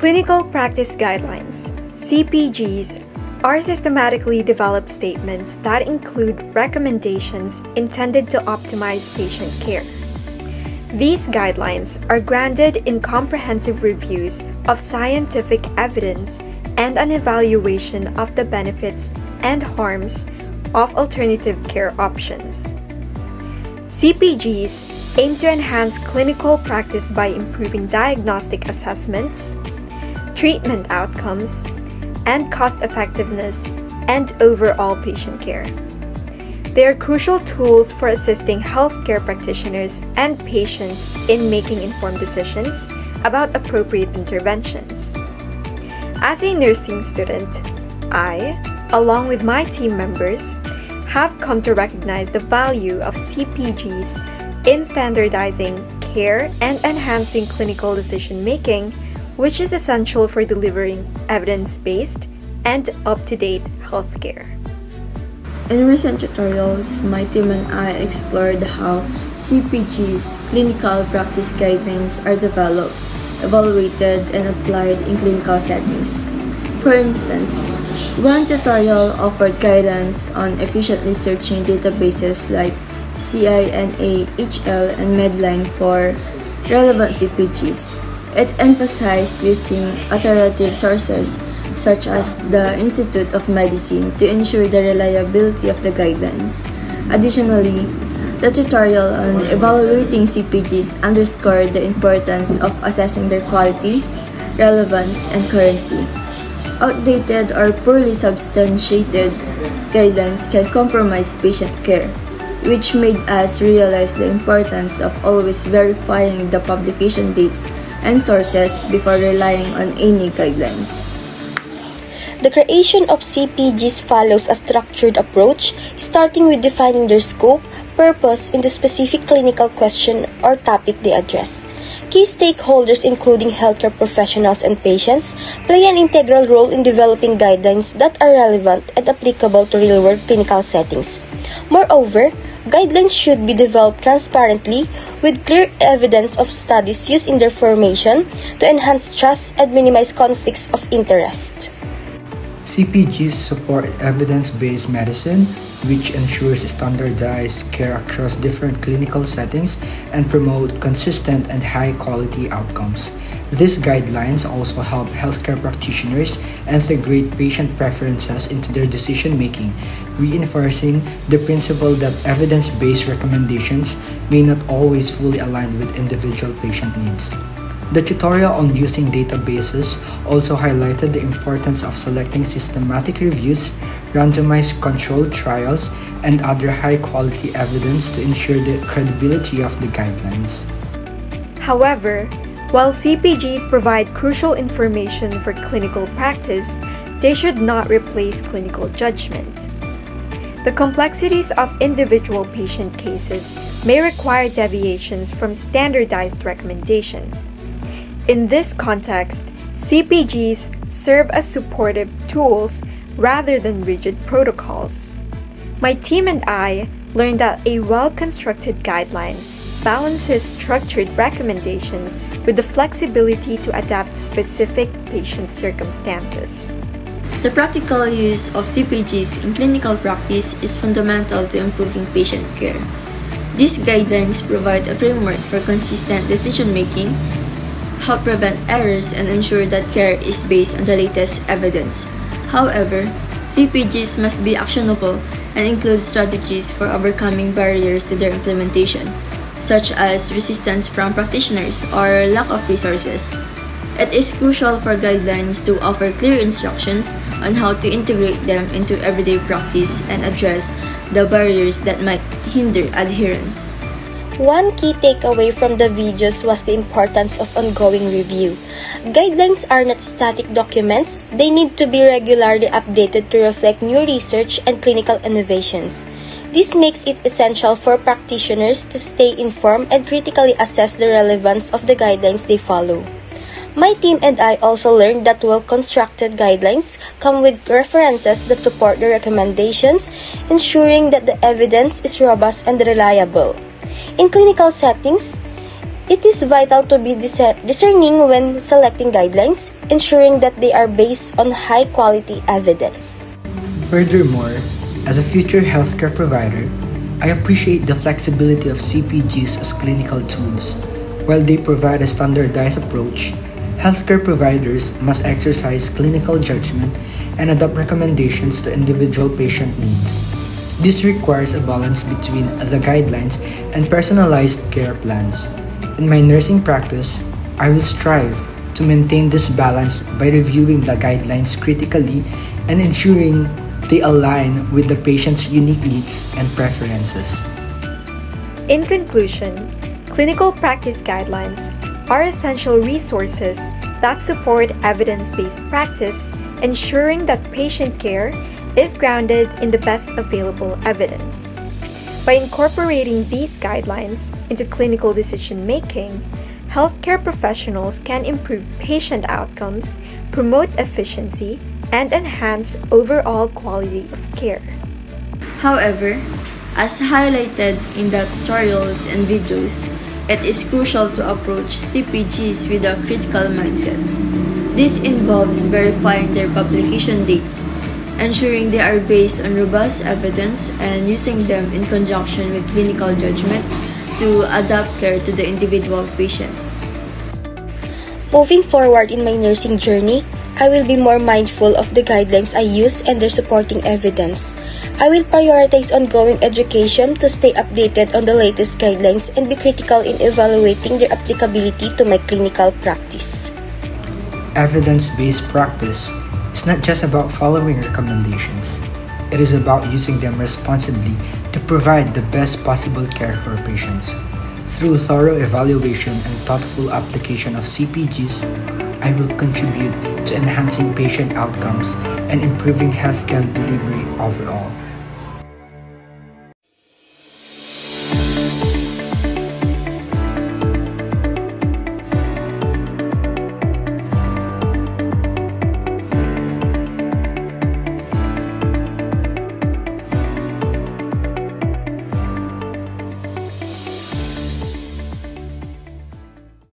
Clinical Practice Guidelines, CPGs, are systematically developed statements that include recommendations intended to optimize patient care. These guidelines are grounded in comprehensive reviews of scientific evidence and an evaluation of the benefits and harms of alternative care options. CPGs aim to enhance clinical practice by improving diagnostic assessments, treatment outcomes, and cost-effectiveness and overall patient care. They are crucial tools for assisting healthcare practitioners and patients in making informed decisions about appropriate interventions. As a nursing student, I, along with my team members, have come to recognize the value of CPGs in standardizing care and enhancing clinical decision-making, which is essential for delivering evidence-based and up-to-date healthcare. In recent tutorials, my team and I explored how CPG's clinical practice guidelines are developed, evaluated, and applied in clinical settings. For instance, one tutorial offered guidance on efficiently searching databases like CINA, HL, and Medline for relevant CPGs. It emphasized using authoritative sources such as the Institute of Medicine to ensure the reliability of the guidelines. Additionally, the tutorial on evaluating CPGs underscored the importance of assessing their quality, relevance, and currency. Outdated or poorly substantiated guidelines can compromise patient care, which made us realize the importance of always verifying the publication dates and sources before relying on any guidelines. The creation of CPGs follows a structured approach, starting with defining their scope, purpose, and the specific clinical question or topic they address. Key stakeholders, including healthcare professionals and patients, play an integral role in developing guidelines that are relevant and applicable to real-world clinical settings. Moreover, guidelines should be developed transparently with clear evidence of studies used in their formation to enhance trust and minimize conflicts of interest. CPGs support evidence-based medicine, which ensures standardized care across different clinical settings and promote consistent and high-quality outcomes. These guidelines also help healthcare practitioners integrate patient preferences into their decision-making, reinforcing the principle that evidence-based recommendations may not always fully align with individual patient needs. The tutorial on using databases also highlighted the importance of selecting systematic reviews, randomized controlled trials, and other high-quality evidence to ensure the credibility of the guidelines. However, while CPGs provide crucial information for clinical practice, they should not replace clinical judgment. The complexities of individual patient cases may require deviations from standardized recommendations. In this context, CPGs serve as supportive tools rather than rigid protocols. My team and I learned that a well-constructed guideline balances structured recommendations with the flexibility to adapt to specific patient circumstances. The practical use of CPGs in clinical practice is fundamental to improving patient care. These guidelines provide a framework for consistent decision-making, help prevent errors, and ensure that care is based on the latest evidence. However, CPGs must be actionable and include strategies for overcoming barriers to their implementation, such as resistance from practitioners or lack of resources. It is crucial for guidelines to offer clear instructions on how to integrate them into everyday practice and address the barriers that might hinder adherence. One key takeaway from the videos was the importance of ongoing review. Guidelines are not static documents, they need to be regularly updated to reflect new research and clinical innovations. This makes it essential for practitioners to stay informed and critically assess the relevance of the guidelines they follow. My team and I also learned that well-constructed guidelines come with references that support the recommendations, ensuring that the evidence is robust and reliable. In clinical settings, It is vital to be discerning when selecting guidelines, ensuring that they are based on high-quality evidence. Furthermore, as a future healthcare provider, I appreciate the flexibility of CPGs as clinical tools. While they provide a standardized approach, healthcare providers must exercise clinical judgment and adopt recommendations to individual patient needs. This requires a balance between the guidelines and personalized care plans. In my nursing practice, I will strive to maintain this balance by reviewing the guidelines critically and ensuring they align with the patient's unique needs and preferences. In conclusion, clinical practice guidelines are essential resources that support evidence-based practice, ensuring that patient care is grounded in the best available evidence. By incorporating these guidelines into clinical decision-making, healthcare professionals can improve patient outcomes, promote efficiency, and enhance overall quality of care. However, as highlighted in the tutorials and videos, it is crucial to approach CPGs with a critical mindset. This involves verifying their publication dates, ensuring they are based on robust evidence, and using them in conjunction with clinical judgment to adapt care to the individual patient. Moving forward in my nursing journey, I will be more mindful of the guidelines I use and their supporting evidence. I will prioritize ongoing education to stay updated on the latest guidelines and be critical in evaluating their applicability to my clinical practice. Evidence-based practice is not just about following recommendations. It is about using them responsibly to provide the best possible care for patients. Through thorough evaluation and thoughtful application of CPGs, I will contribute to enhancing patient outcomes and improving healthcare delivery overall.